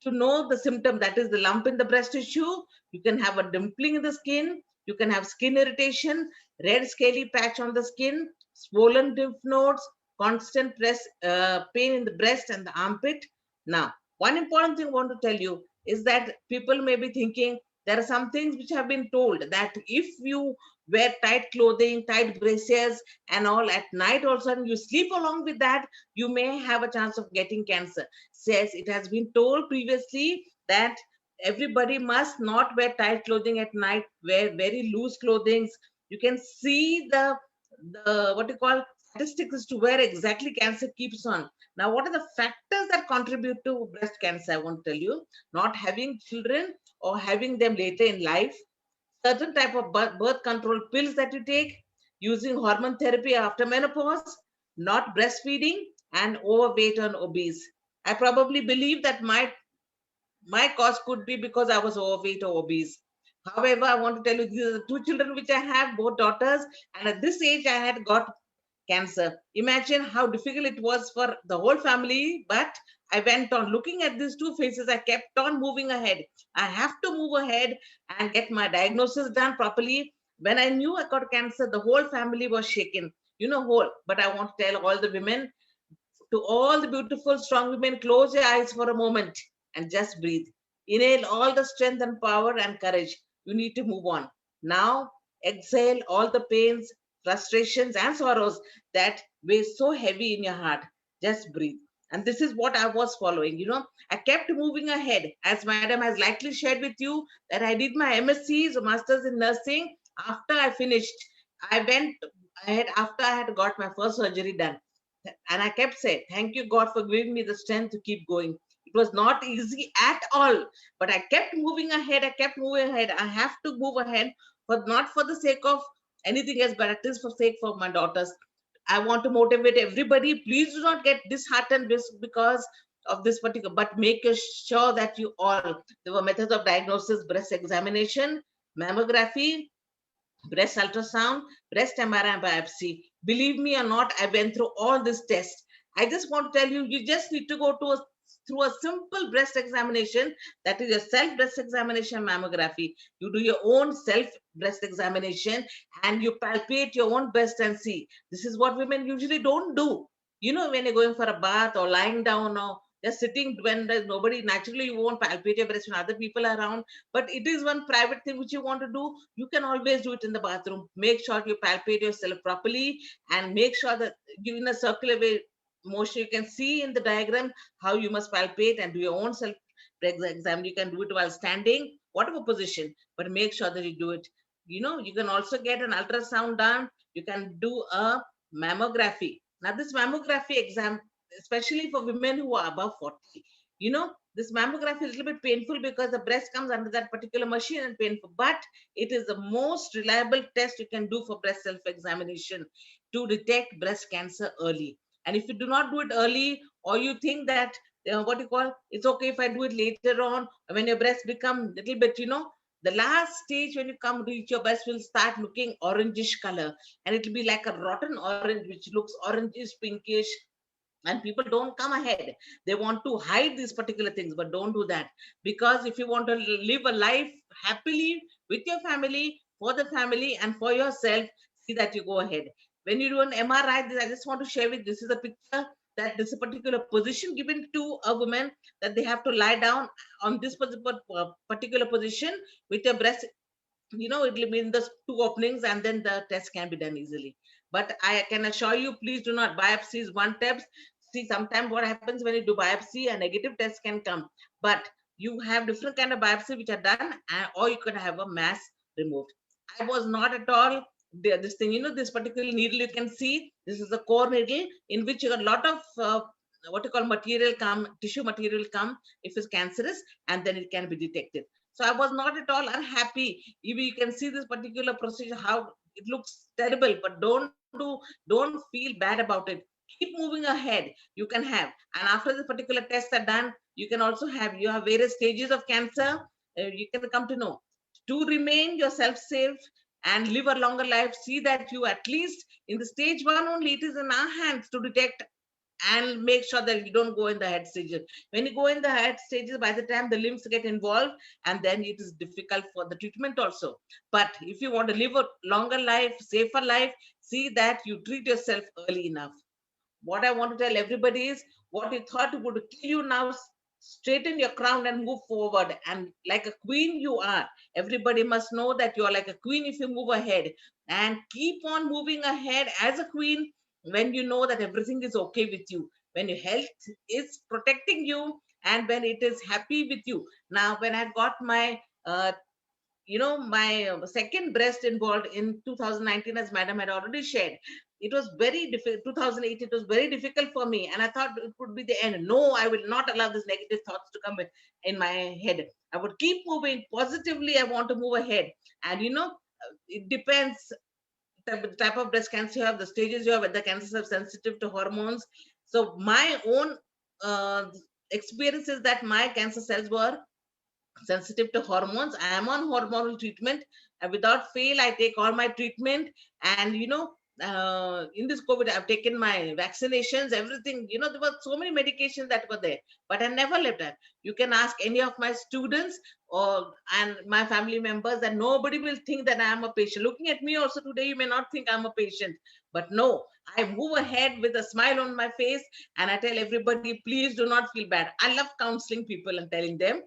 to know the symptom, that is the lump in the breast tissue. You can have a dimpling in the skin. You can have skin irritation, red scaly patch on the skin, swollen lymph nodes, constant pain in the breast and the armpit. Now, one important thing I want to tell you is that people may be thinking there are some things which have been told that if you wear tight clothing, tight braces and all at night also, and you sleep along with that, you may have a chance of getting cancer. Says it has been told previously that everybody must not wear tight clothing at night, wear very loose clothing. You can see the what you call statistics as to where exactly cancer keeps on. Now, what are the factors that contribute to breast cancer? I want to tell you: not having children or having them later in life, certain type of birth control pills that you take, using hormone therapy after menopause, not breastfeeding, and overweight and obese. I probably believe that my cause could be because I was overweight or obese. However, I want to tell you, these are the two children which I have, both daughters, and at this age I had got cancer. Imagine how difficult it was for the whole family, but I went on looking at these two faces. I kept on moving ahead. I have to move ahead and get my diagnosis done properly. When I knew I got cancer, the whole family was shaken, but I want to tell all the women, to all the beautiful, strong women, close your eyes for a moment and just breathe. Inhale all the strength and power and courage. You need to move on. Now, exhale all the pains, frustrations, and sorrows that weigh so heavy in your heart. Just breathe. And this is what I was following. I kept moving ahead. As Madam has likely shared with you, that I did my MSc, Masters in Nursing. After I finished, I went ahead after I had got my first surgery done. And I kept saying, thank you, God, for giving me the strength to keep going. It was not easy at all, but I kept moving ahead. I have to move ahead, but not for the sake of anything else, but it is for sake for my daughters. I want to motivate everybody. Please do not get disheartened because of this particular, but make sure that there were methods of diagnosis: breast examination, mammography, breast ultrasound, breast MRI biopsy. Believe me or not, I went through all this tests. I just want to tell you, you just need to go through a simple breast examination, that is a self breast examination mammography. You do your own self breast examination and you palpate your own breast and see. This is what women usually don't do. When you're going for a bath or lying down or just sitting when there's nobody, naturally you won't palpate your breast when other people are around. But it is one private thing which you want to do. You can always do it in the bathroom. Make sure you palpate yourself properly and make sure that you in a circular way motion. You can see in the diagram how you must palpate and do your own self exam. You can do it while standing, whatever position, but make sure that you do it. You can also get an ultrasound done. You can do a mammography. Now, this mammography exam, especially for women who are above 40, this mammography is a little bit painful because the breast comes under that particular machine and painful, but it is the most reliable test you can do for breast self-examination to detect breast cancer early. And if you do not do it early, or you think that what you call, it's okay if I do it later on, when your breast become little bit, the last stage when you come reach your breast will start looking orangish color, and it will be like a rotten orange which looks orangish pinkish, and people don't come ahead. They want to hide these particular things, but don't do that, because if you want to live a life happily with your family, for the family and for yourself, see that you go ahead. When you do an MRI, I just want to share with this is a picture that this is a particular position given to a woman, that they have to lie down on this particular position with your breast, it will be in the two openings, and then the test can be done easily. But I can assure you, please do not biopsy is one step. See, sometimes what happens when you do biopsy, a negative test can come, but you have different kind of biopsy which are done, or you could have a mass removed. I was not at all this thing, this particular needle you can see, this is a core needle in which you got a lot of what you call tissue material come if it's cancerous, and then it can be detected. So I was not at all unhappy. You can see this particular procedure, how it looks terrible, but don't feel bad about it. Keep moving ahead. You can have, and after the particular tests are done, you can also you have various stages of cancer. You can come to know. To remain yourself safe and live a longer life, see that you at least in the stage 1 only, it is in our hands to detect and make sure that you don't go in the head stages. When you go in the head stages, by the time the limbs get involved, and then it is difficult for the treatment also. But if you want to live a longer life, safer life, see that you treat yourself early enough. What I want to tell everybody is, what you thought would kill you now, straighten your crown and move forward. And like a queen you are. Everybody must know that you are like a queen if you move ahead. And keep on moving ahead as a queen when you know that everything is okay with you. When your health is protecting you, and when it is happy with you. Now, when I got my my second breast involved in 2019, as madam had already shared, it was very difficult. 2008, it was very difficult for me, and I thought it would be the end. No, I will not allow these negative thoughts to come in my head. I would keep moving positively. I want to move ahead. And it depends the type of breast cancer you have, the stages you have, whether cancers are sensitive to hormones. So my own experience is that my cancer cells were sensitive to hormones. I am on hormonal treatment, and without fail, I take all my treatment. And in this COVID, I've taken my vaccinations, everything. There were so many medications that were there, but I never left that. You can ask any of my students and my family members, and nobody will think that I am a patient. Looking at me also today, you may not think I'm a patient, but no, I move ahead with a smile on my face, and I tell everybody, please do not feel bad. I love counseling people and telling them,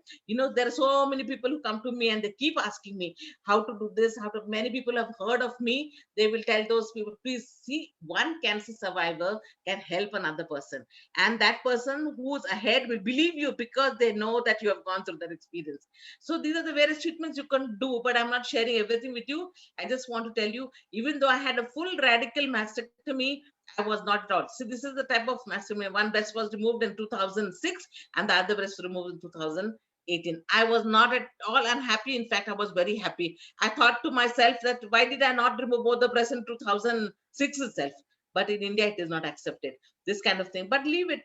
there are so many people who come to me and they keep asking me how to do this, many people have heard of me. They will tell those people, please see, one cancer survivor can help another person. And that person who's ahead will believe you because they know that you have gone through that experience. So these are the various treatments you can do, but I'm not sharing everything with you. I just want to tell you, even though I had a full radical mastectomy, I was not at all. See, this is the type of mastectomy. One breast was removed in 2006 and the other breast was removed in 2018. I was not at all unhappy. In fact, I was very happy. I thought to myself that why did I not remove both the breasts in 2006 itself? But in India, it is not accepted. This kind of thing. But leave it.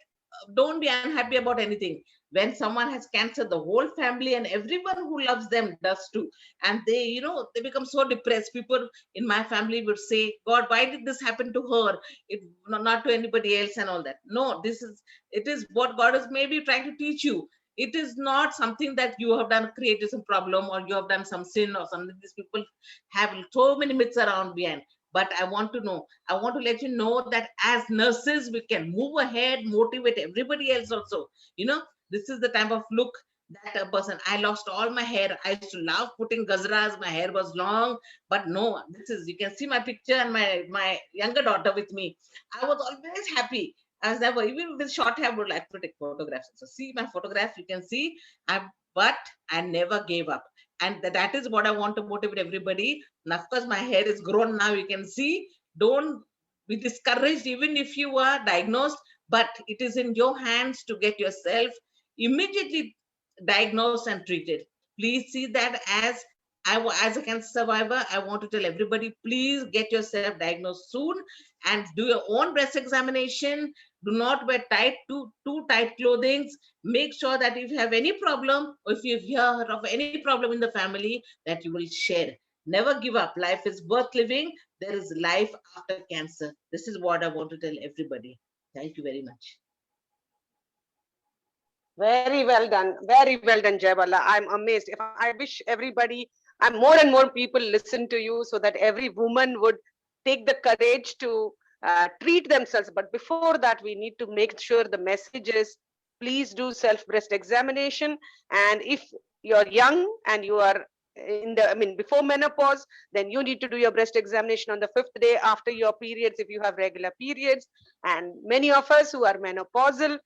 Don't be unhappy about anything. When someone has cancer, the whole family and everyone who loves them does too. And they become so depressed. People in my family would say, God, why did this happen to her? It not to anybody else and all that. No, it is what God is maybe trying to teach you. It is not something that you have done, created some problem, or you have done some sin or something. These people have so many myths around behind. But I want to let you know that as nurses, we can move ahead, motivate everybody else also. This is the type of look that a person. I lost all my hair. I used to love putting gazras. My hair was long, but no, you can see my picture and my younger daughter with me. I was always happy. I was never, even with short hair, I would like to take photographs. So see my photograph, you can see, but I never gave up. And that is what I want to motivate everybody. And of course, my hair is grown now, you can see. Don't be discouraged even if you are diagnosed, but it is in your hands to get yourself immediately diagnosed and treated. Please see that as as a cancer survivor, I want to tell everybody, please get yourself diagnosed soon and do your own breast examination. Do not wear too tight clothing. Make sure that if you have any problem, or if you hear of any problem in the family, that you will share. Never give up. Life is worth living. There is life after cancer. This is what I want to tell everybody. Thank you very much. Very well done. Very well done, Jaybala. I'm amazed. If I wish everybody, and more people listen to you so that every woman would take the courage to treat themselves. But before that, we need to make sure the message is, please do self-breast examination. And if you're young and you are before menopause, then you need to do your breast examination on the 5th day after your periods, if you have regular periods. And many of us who are menopausal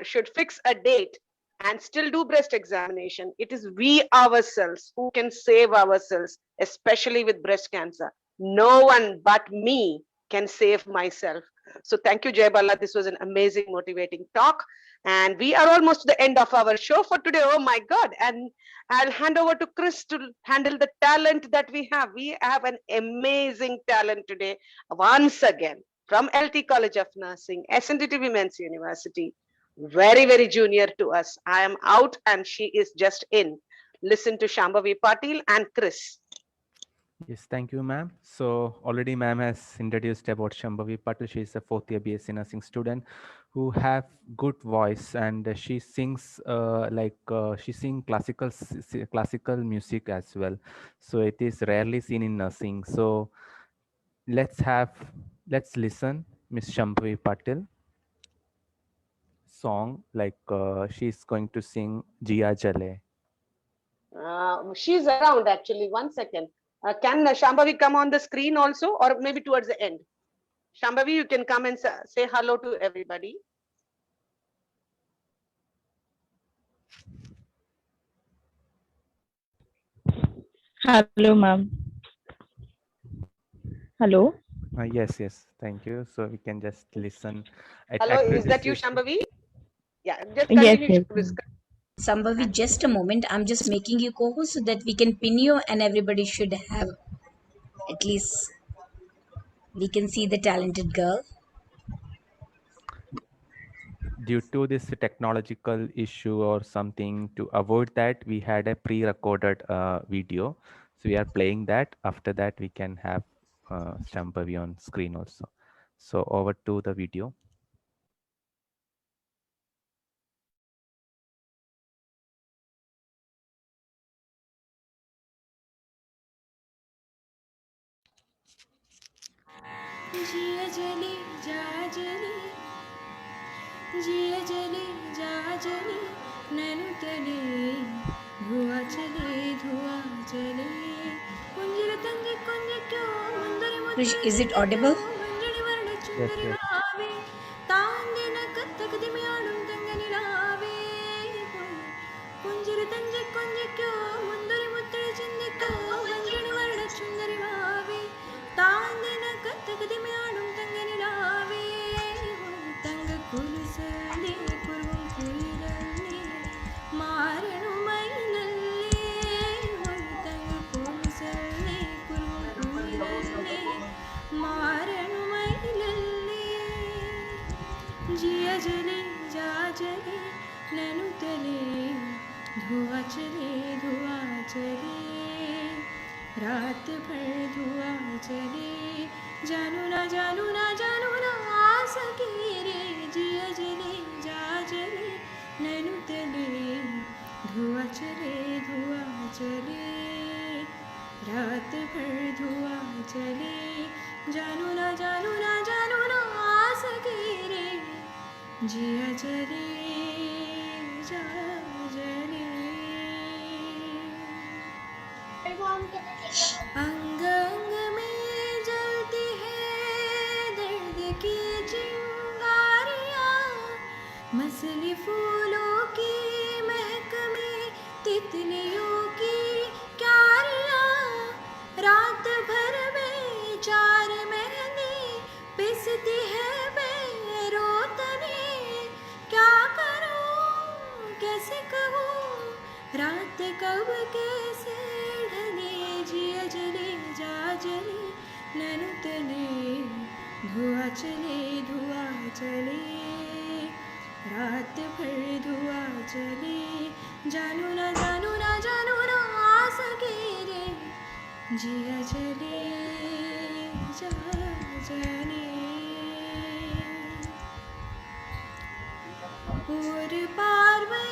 should fix a date and still do breast examination. It is we ourselves who can save ourselves, especially with breast cancer. No one but me can save myself. So thank you, Jaybala. This was an amazing, motivating talk. And we are almost to the end of our show for today. Oh my God. And I'll hand over to Chris to handle the talent that we have. We have an amazing talent today, once again, from LT College of Nursing, SNDT Women's University. Very junior to us. I am out and she is just in. Listen to Shambhavi Patil and Chris. Yes, thank you, ma'am. So already ma'am has introduced about Shambhavi Patil. She is a 4th year BSc nursing student who have good voice, and she sings she sing classical music as well. So it is rarely seen in nursing. So let's listen Miss Shambhavi Patil song, she's going to sing Jia Jale. She's around actually. 1 second. Can Shambhavi come on the screen also, or maybe towards the end? Shambhavi, you can come and say hello to everybody. Hello, ma'am. Hello. Yes, thank you. So we can just listen. Hello, is that you, Shambhavi? Yeah, just Yes, continue. yes. Shambhavi, just a moment. I'm just making you co-host so that we can pin you and everybody should have at least we can see the talented girl. Due to this technological issue or something, to avoid that, we had a pre-recorded video. So we are playing that. After that, we can have Shambhavi on screen also. So over to the video. जिया जली जा जली जिया जली जा जली नैनु तले धुआ चले कुंजर तंगे कुंज क्यों मुंदरी मुंदरी Is it audible? मंजरी वर्ण चुंदरी वावे तांगे न कत्तक दिमियाडुम तंगनी लावे कुंजर तंगे कुंज क्यों मुंदरी मुंदरी चिंद क्यों मंजरी वर्ण चुंदरी वावे तांगे न कत्तक दिमियाडुम तंगनी लावे तंग कुलसले कुरुम कुलिरले मारणु मईलले तंग कुलसले कुरुम कुलिरले मारणु मईलले जिया जले जा जले नैनु तले धुआ चले रात भर धुआ चले जानू ना आ सके रे जिया जले जा जले नैनु तले धुआ चले रात भर धुआ चले जानू ना आ सके रे जिया जले जा जले अंग अंग में जलती है दर्द की चिंगारियाँ मसली फूलों की महक में तितलियों की चले धुआं चले रात भर धुआं चले जानू ना जानू ना जानू ना आ सके रे जिया चले जा चले ஒரு பார்வை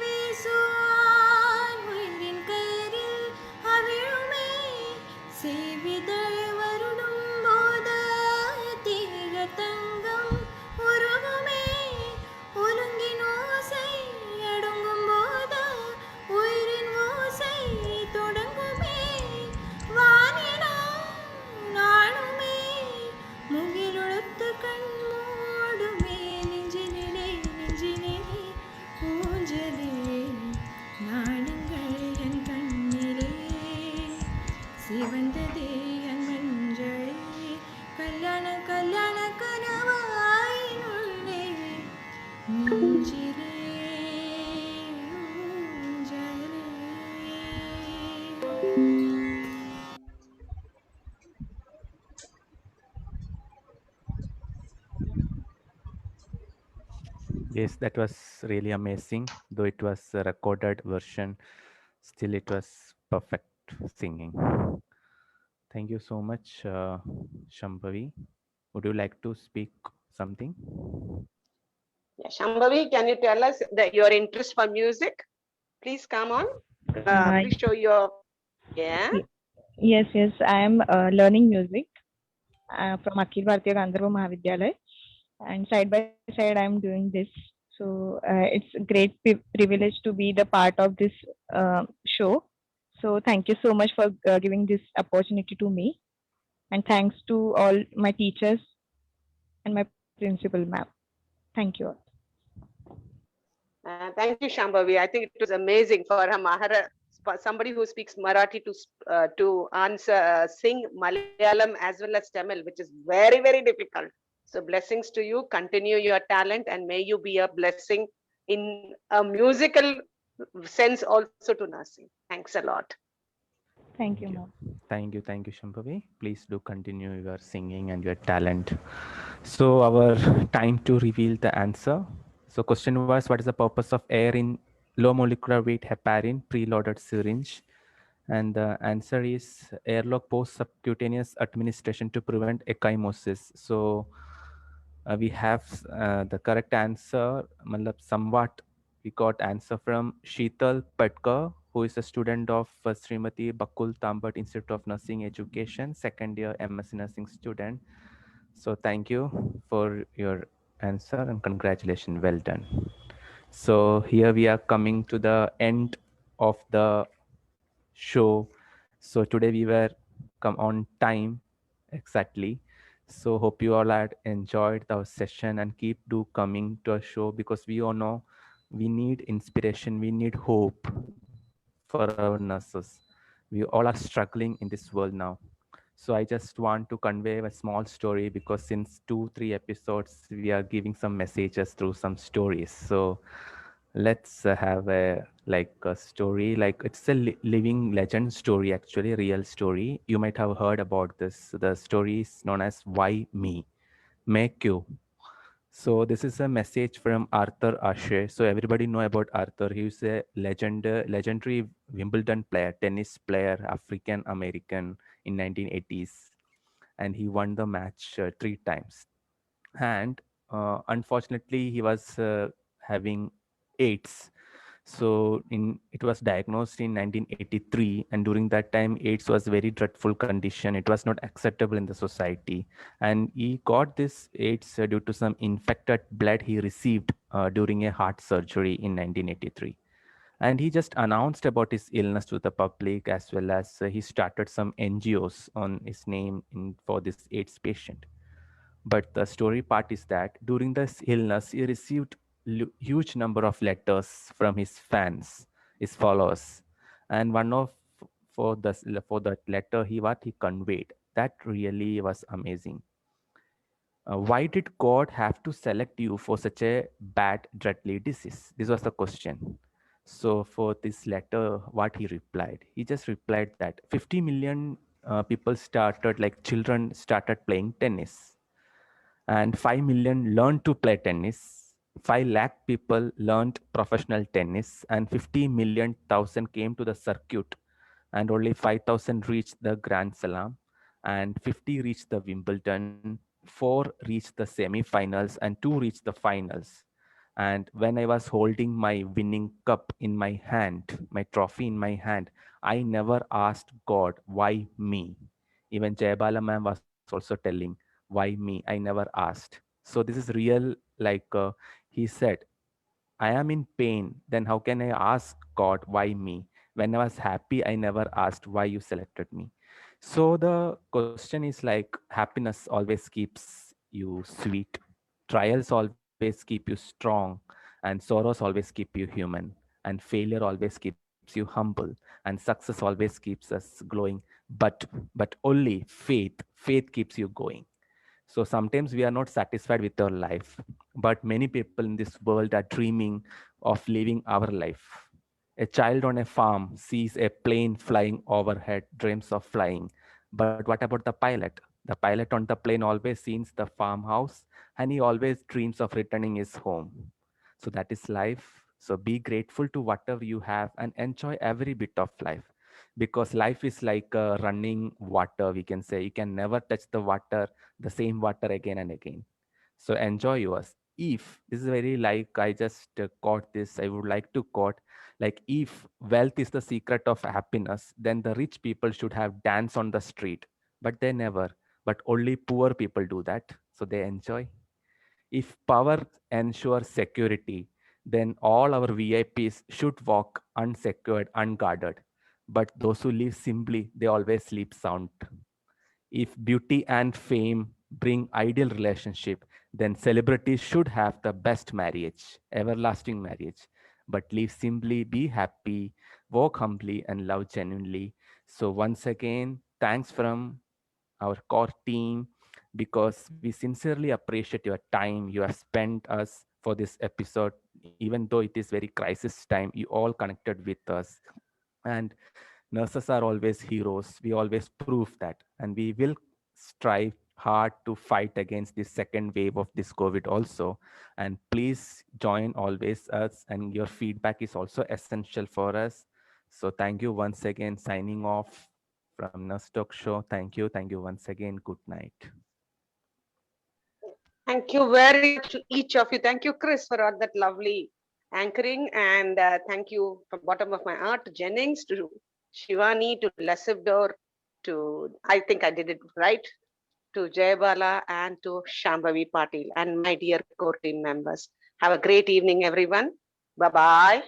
வீசுவான் உயிரின் கயிறில் அவிழுமே செய்விதழ் வருடும் போது தீக தங்கம் உருகுமே ஒழுங்கின் ஓசை அடங்கும் போது உயிரின் ஓசை தொடங்குமே வானிடம் நானுமே முகிலுடுத்து கண் மூடுமே நெஞ்சினிலே ஊஞ்சலே நாடுங்கள் என் கண்ணிலே சிவந்ததே என் மஞ்சளே கல்யாண கல்யாண கனவாயினுள்ளே நெஞ்சிலே ஊஞ்சலே Yes, that was really amazing. Though it was a recorded version, still it was perfect singing. Thank you so much, Shambhavi. Would you like to speak something? Yeah, Shambhavi, can you tell us that your interest for music? Please come on. Please show your. Yeah. Yes, I am learning music from Akhil Bharatiya Gandharva Mahavidyalaya, and side by side I am doing this. So it's a great privilege to be the part of this show. So thank you so much for giving this opportunity to me, and thanks to all my teachers and my principal, ma'am. Thank you all. Thank you, Shambhavi. I think it was amazing for a for somebody who speaks Marathi to answer, sing Malayalam as well as Tamil, which is very, very difficult. So blessings to you. Continue your talent, and may you be a blessing in a musical sense also to nursing. Thanks a lot. Thank you, ma'am. Thank you, Shambhavi. Please do continue your singing and your talent. So our time to reveal the answer. So question was, what is the purpose of air in low molecular weight heparin preloaded syringe? And the answer is airlock post subcutaneous administration to prevent ecchymosis. So we have the correct answer. Somewhat we got answer from Sheetal Patkar, who is a student of Srimati Bakul Tambat Institute of Nursing Education, second year MSc Nursing student. So thank you for your answer and congratulations, well done. So here we are coming to the end of the show. So today we were come on time exactly. So hope you all had enjoyed our session and keep do coming to our show, because we all know we need inspiration, we need hope for our nurses. We all are struggling in this world now. So I just want to convey a small story, because since 2-3 episodes, we are giving some messages through some stories. So let's have a story, like it's a living legend story, actually real story. You might have heard about this. The story is known as Why Me? Make you. So this is a message from Arthur Ashe. So everybody know about Arthur. He is a legendary Wimbledon player, tennis player, African American in 1980s, and he won the match 3 times. And unfortunately, he was having AIDS. So it was diagnosed in 1983, and during that time, AIDS was a very dreadful condition. It was not acceptable in the society, and he got this AIDS due to some infected blood he received during a heart surgery in 1983. And he just announced about his illness to the public, as well as he started some NGOs on his name for this AIDS patient. But the story part is that during this illness, he received huge number of letters from his fans, his followers, and one of for that letter what he conveyed, that really was amazing. Why did God have to select you for such a bad, deadly disease? This was the question. So for this letter, what he replied, he just replied that 50 million people started, like children started playing tennis. and 5 million learned to play tennis. 5 lakh people learned professional tennis, and 50 million thousand came to the circuit, and only 5,000 reached the Grand Slam, and 50 reached the Wimbledon, 4 reached the semi-finals, and 2 reached the finals. And when I was holding my winning cup in my hand, my trophy in my hand, I never asked God, why me? Even Jayabala ma'am was also telling, why me? I never asked. So this is real, like he said, I am in pain, then how can I ask God, why me? When I was happy, I never asked why you selected me. So the question is like, happiness always keeps you sweet, trials always keep you strong, and sorrows always keep you human, and failure always keeps you humble, and success always keeps us glowing. But only faith keeps you going. So sometimes we are not satisfied with our life, but many people in this world are dreaming of living our life. A child on a farm sees a plane flying overhead, dreams of flying. But what about the pilot? The pilot on the plane always sees the farmhouse, and he always dreams of returning his home. So that is life. So be grateful to whatever you have and enjoy every bit of life, because life is like running water, we can say. You can never touch the same water again and again. So enjoy yours. If this is very, like, I just quote this, I would like to quote, like, if wealth is the secret of happiness, then the rich people should have dance on the street, but they never. But only poor people do that, so they enjoy. If power ensures security, then all our VIPs should walk unsecured, unguarded. But those who live simply, they always sleep sound. If beauty and fame bring ideal relationship, then celebrities should have the best marriage, everlasting marriage. But live simply, be happy, walk humbly, and love genuinely. So once again, thanks from our core team, because we sincerely appreciate your time you have spent us for this episode. Even though it is very crisis time, you all connected with us. And nurses are always heroes. We always prove that. And we will strive hard to fight against this second wave of this COVID also. And please join always us. And your feedback is also essential for us. So thank you once again. Signing off from Nurse Talk Show. Thank you. Thank you once again. Good night. Thank you very much to each of you. Thank you, Chris, for all that lovely anchoring. And thank you from bottom of my heart to Jennings, to Shivani, to Lasivdor, to, I think I did it right, to Jayabala, and to Shambhavi Patil, and my dear core team members. Have a great evening, everyone. Bye-bye.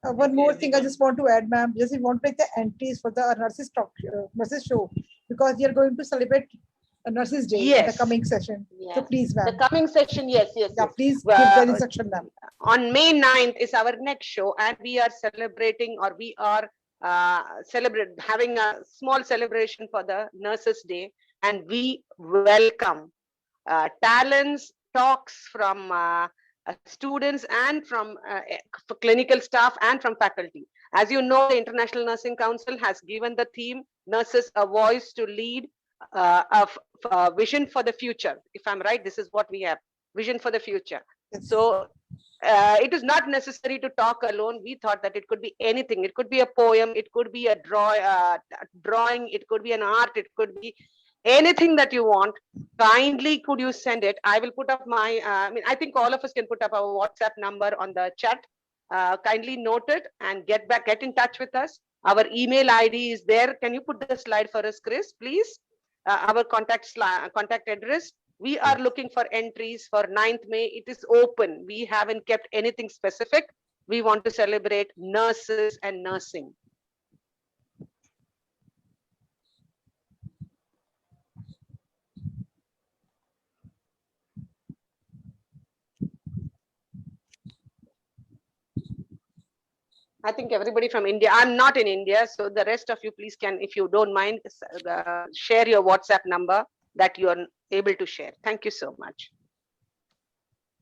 One more thing I just want to add, ma'am. Just we want to make the entries for the nurses show, because we are going to celebrate a Nurses Day in the Yes. coming session. So please, The ma'am. coming session, yes. Yeah, please Well, give the instruction, ma'am. On May 9th is our next show, and we are celebrating, or we are having a small celebration for the Nurses Day, and we welcome talents, talks from students, and from clinical staff, and from faculty. As you know, the International Nursing Council has given the theme Nurses a Voice to Lead, of Vision for the Future. If I'm right, this is what we have, Vision for the Future. Yes. So it is not necessary to talk alone. We thought that it could be anything. It could be a poem, it could be a drawing, it could be an art, it could be anything that you want. Kindly could you send it? I will put up my, I think all of us can put up our WhatsApp number on the chat. Kindly note it and get in touch with us. Our email ID is there. Can you put the slide for us, Chris, please? Our contact address. We are looking for entries for 9th May. It is open. We haven't kept anything specific. We want to celebrate nurses and nursing. I think everybody from India. I'm not in India, so the rest of you, please can, if you don't mind, share your WhatsApp number that you are able to share. Thank you so much.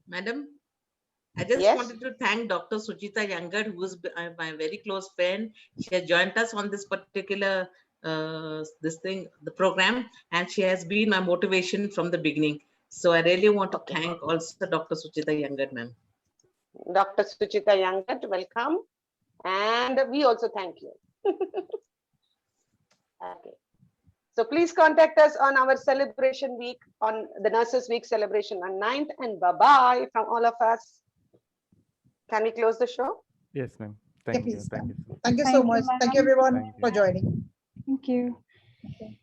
Madam, I just Yes. wanted to thank Dr. Suchita Yangad, who is my very close friend. She has joined us on this particular the program, and she has been my motivation from the beginning. So I really want to Okay. thank also Dr. Suchita Yangat, ma'am. Dr. Suchita Yangat, welcome. And we also thank you. Okay. So please contact us on our celebration week, on the Nurses Week celebration on 9th, and bye-bye from all of us. Can we close the show? Yes, ma'am. Thank you. please, Thank you. Thank you so Thank you, much. Thank ma'am. you everyone Thank you. for joining. Thank you. Okay.